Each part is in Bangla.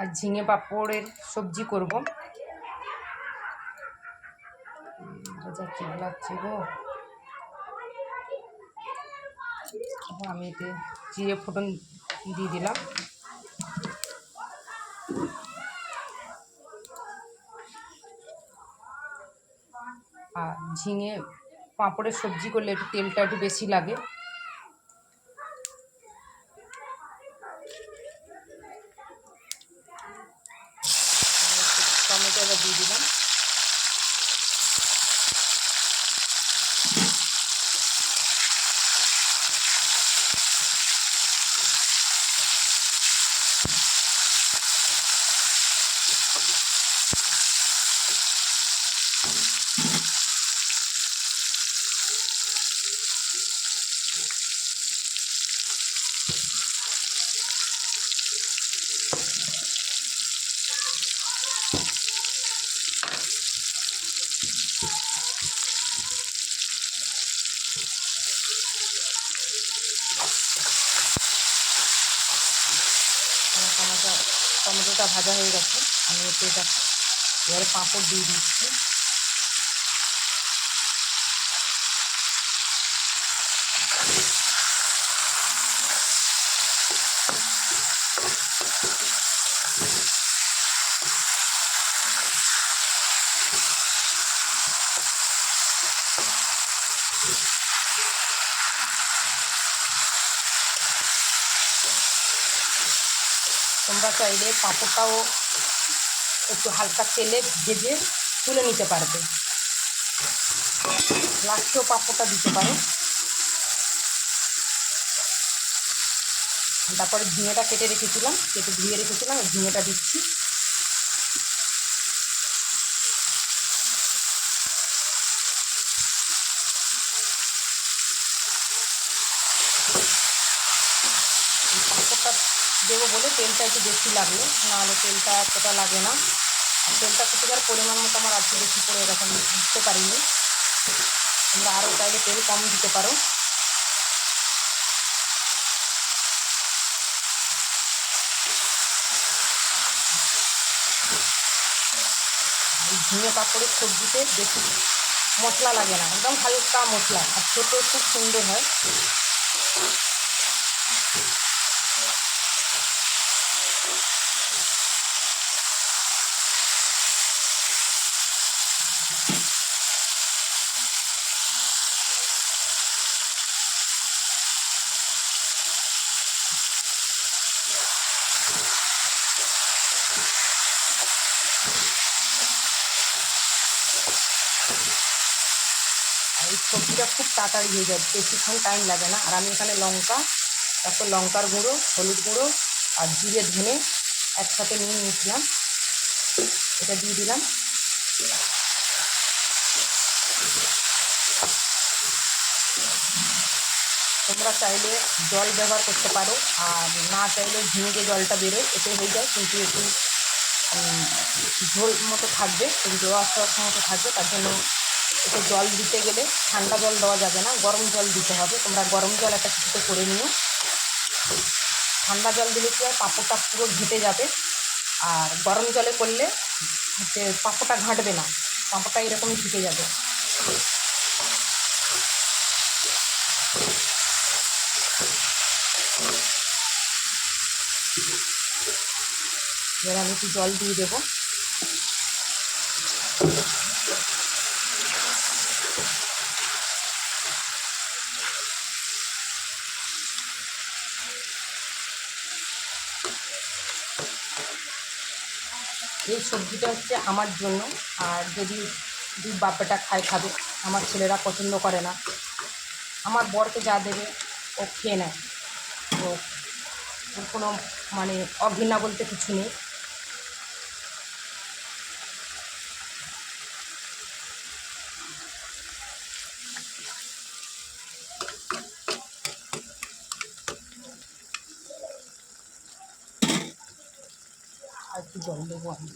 আর ঝিঙে পাঁপড়ের সবজি করব। যা চিল্লাচ্ছে গো। আমি এতে জিরে ফোড়ন দিয়ে দিলাম। আর ঝিঙে পাঁপড়ের সবজি করলে একটু তেলটা একটু বেশি লাগে। টমেটোটা দিয়ে দিলাম। টমেটোটা ভাজা হয়ে গেছে। আমি এতে দেখো এবারে পাঁপড় দিয়ে দিচ্ছি। তোমরা চাইলে পাঁপড়টাও একটু হালকা তেলে ভেজে তুলে নিতে পারবে, লাস্টেও পাঁপড়টা দিতে পারো। তারপরে ঝিঙেটা কেটে রেখেছিলাম, কেটে ধুয়ে রেখেছিলাম, ঝিঙেটা দিচ্ছি। পাঁপড়টা দেবো বলে তেলটা একটু বেশি লাগলো, নাহলে তেলটা এতটা লাগে না। আর তেলটা ফুটে পরিমাণ মতো আমার আজকে বেশি পড়ে এরকম বুঝতে পারিনি। তোমরা আরও চাইলে তেল কম দিতে পারো। এই ঝিঙে পাঁপড়ের সবজিতে বেশি মশলা লাগে না, একদম হালকা মশলা, আর খেতেও খুব সুন্দর হয়। এই সবজিটা খুব তাড়াতাড়ি হয়ে যায়, বেশিক্ষণ টাইম লাগে না। আর আমি এখানে লঙ্কা, তারপর লঙ্কার গুঁড়ো, হলুদ গুঁড়ো আর জিরে ধনে একসাথে নিয়ে নিয়েছিলাম, এটা দিয়ে দিলাম। তোমরা চাইলে জল ব্যবহার করতে পারো, আর না চাইলে ঝিঙে যে জলটা বেরোয় এতে হয়ে যায়, কিন্তু একটু ঝোল মতো থাকবে, একটু রস মতো থাকবে। তার জন্য এতে জল দিতে গেলে ঠান্ডা জল দেওয়া যাবে না, গরম জল দিতে হবে। তোমরা গরম জল একটা কিছুতে করে নিও। ঠান্ডা জল দিলে কি হয়, পাঁপড়টা পুরো ঘেঁটে যাবে। আর গরম জলে করলে হচ্ছে পাঁপড়টা ঘাঁটবে না, পাঁপড়টা এরকমই থেকে যাবে। এবার আমি একটু জল দিয়ে দেবো। এই সবজিটা হচ্ছে আমার জন্য, আর যদি দুই বাপ বেটা খাবে। আমার ছেলেরা পছন্দ করে না, আমার বরকে যা দেবে ও খেয়ে নেয়, তো ওর কোনো মানে অঘৃণা বলতে কিছু নেই। আর একটু জল দেবো আমি।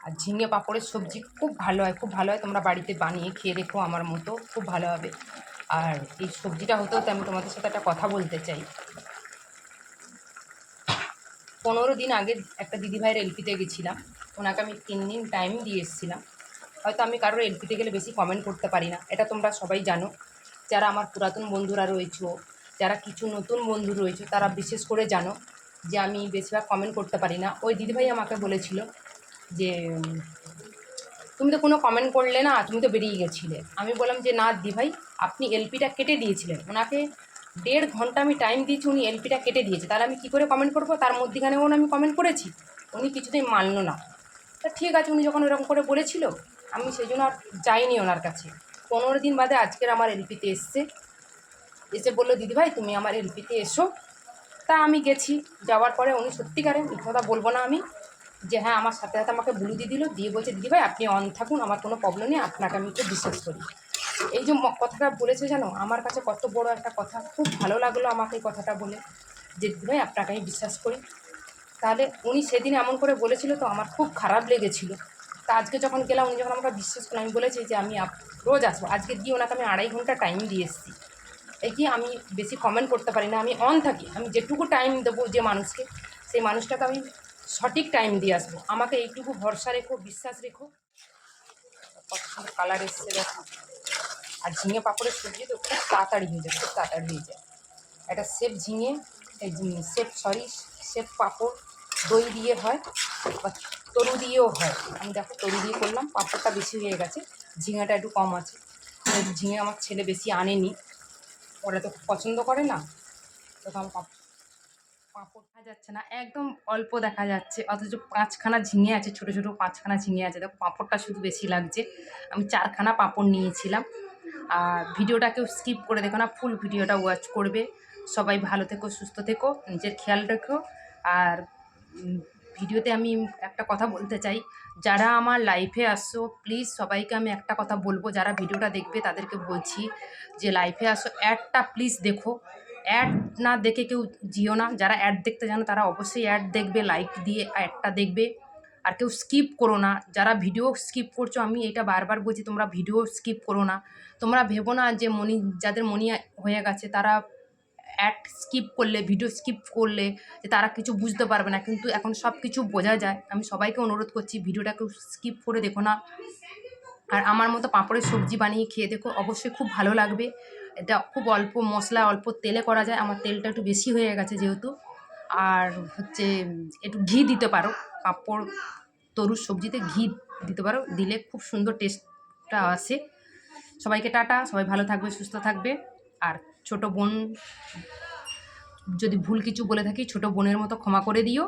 আর ঝিঙে পাঁপড়ের সবজি খুব ভালো হয়, খুব ভালো হয়। তোমরা বাড়িতে বানিয়ে খেয়ে দেখো, আমার মতো খুব ভালো হবে। আর এই সবজিটা হতে হতে আমি তোমাদের সাথে একটা কথা বলতে চাই। 15 দিন আগে একটা দিদিভাইয়ের এলপিতে গেছিলাম, ওনাকে আমি 3 দিন টাইম দিয়ে এসেছিলাম। হয়তো আমি কারোর এলপিতে গেলে বেশি কমেন্ট করতে পারি না, এটা তোমরা সবাই জানো। যারা আমার পুরাতন বন্ধুরা রয়েছো, যারা কিছু নতুন বন্ধু রয়েছে, তারা বিশেষ করে জানো যে আমি বেশিরভাগ কমেন্ট করতে পারি না। ওই দিদিভাই আমাকে বলেছিল যে তুমি তো কোনো কমেন্ট করলে না, তুমি তো বেরিয়ে গেছিলে। আমি বললাম যে না দিদিভাই, আপনি এলপিটা কেটে দিয়েছিলেন, ওনাকে 1.5 ঘন্টা আমি টাইম দিয়েছি, উনি এলপিটা কেটে দিয়েছে, তাহলে আমি কী করে কমেন্ট করবো? তার মধ্যেখানেও আমি কমেন্ট করেছি, উনি কিছুতেই মানলো না। তা ঠিক আছে, উনি যখন এরকম করে বলেছিল, আমি সেই জন্য আর যাইনি ওনার কাছে। 15 দিন বাদে আজকের আমার এলপিতে এসে বললো দিদিভাই তুমি আমার এলপিতে এসো। তা আমি গেছি, যাওয়ার পরে উনি সত্যিকারে কথা বলবো না আমি, যে হ্যাঁ আমার সাথে সাথে আমাকে ব্লু দিয়ে দিল, দিয়ে বলছে দিদিভাই আপনি অন থাকুন, আমার কোনো প্রবলেম নেই, আপনাকে আমি একটু বিশ্বাস করি। এই যে কথাটা বলেছে জানো, আমার কাছে কত বড় একটা কথা, খুব ভালো লাগলো আমাকে এই কথাটা বলে, যে দিদিভাই আপনাকে আমি বিশ্বাস করি। তাহলে উনি সেদিন এমন করে বলেছিল, তো আমার খুব খারাপ লেগেছিল। তা আজকে যখন গেলাম, উনি যখন আমাকে বিশ্বাস করলেন, আমি বলেছি যে আমি রোজ আসবো। আজকে দিয়ে ওনাকে আমি 2.5 ঘন্টা টাইম দিয়ে এসেছি। এই কি আমি বেশি কমেন্ট করতে পারি না, আমি অন থাকি। আমি যেটুকু টাইম দেবো যে মানুষকে, সেই মানুষটাকে আমি সঠিক টাইম দিয়ে আসবো। আমাকে এইটুকু ভরসা রেখো, বিশ্বাস রেখো। কত সুন্দর কালার এসছে দেখো। আর ঝিঙে পাঁপড়ের সবজি তো খুব তাড়াতাড়ি হয়ে যায়, খুব তাড়াতাড়ি হয়ে যায়। একটা সেফ ঝিঙে, সেফ পাঁপড় দই দিয়ে হয় বা তরু দিয়েও হয়। আমি দেখো তরু দিয়ে করলাম, পাঁপড়টা বেশি হয়ে গেছে, ঝিঙেটা একটু কম আছে। ঝিঙে আমার ছেলে বেশি আনেনি, ওরা তো পছন্দ করে না, তখন পাঁপড় দেখা যাচ্ছে না, একদম অল্প দেখা যাচ্ছে, অথচ 5খানা ঝিঙে আছে, ছোটো ছোটো 5খানা ঝিঙে আছে। দেখো পাঁপড়টা শুধু বেশি লাগছে। আমি 4খানা পাঁপড় নিয়েছিলাম। আর ভিডিওটাকেও স্কিপ করে দেখো না, ফুল ভিডিওটা ওয়াচ করবে। সবাই ভালো থেকো, সুস্থ থেকো, নিজের খেয়াল রেখো। আর ভিডিওতে আমি একটা কথা বলতে চাই, যারা আমার লাইফে আসছো প্লিজ সবাইকে আমি একটা কথা বলবো, যারা ভিডিওটা দেখবে তাদেরকে বলছি যে লাইফে আসো, অ্যাডটা প্লিজ দেখো, অ্যাড না দেখে কেউ জিও না। যারা অ্যাড দেখতে জানো তারা অবশ্যই অ্যাড দেখবে, লাইক দিয়ে অ্যাডটা দেখবে। আর কেউ স্কিপ করো না, যারা ভিডিও স্কিপ করছো, আমি এটা বারবার বলছি তোমরা ভিডিও স্কিপ করো না। তোমরা ভেবো না যে যাদের মনি হয়ে গেছে তারা অ্যাড স্কিপ করলে, ভিডিও স্কিপ করলে যে তারা কিছু বুঝতে পারবে না, কিন্তু এখন সব কিছু বোঝা যায়। আমি সবাইকে অনুরোধ করছি ভিডিওটা কেউ স্কিপ করে দেখো না। আর আমার মতো পাঁপড়ের সবজি বানিয়ে খেয়ে দেখো, অবশ্যই খুব ভালো লাগবে। এটা খুব অল্প মশলা, অল্প তেলে করা যায়। আমার তেলটা একটু বেশি হয়ে গেছে যেহেতু। আর হচ্ছে একটু ঘি দিতে পারো, পাঁপড় তরুর সবজিতে ঘি দিতে পারো, দিলে খুব সুন্দর টেস্টটা আসে। সবাইকে টাটা, সবাই ভালো থাকবে, সুস্থ থাকবে। আর ছোটো বোন যদি ভুল কিছু বলে থাকি, ছোটো বোনের মতো ক্ষমা করে দিও।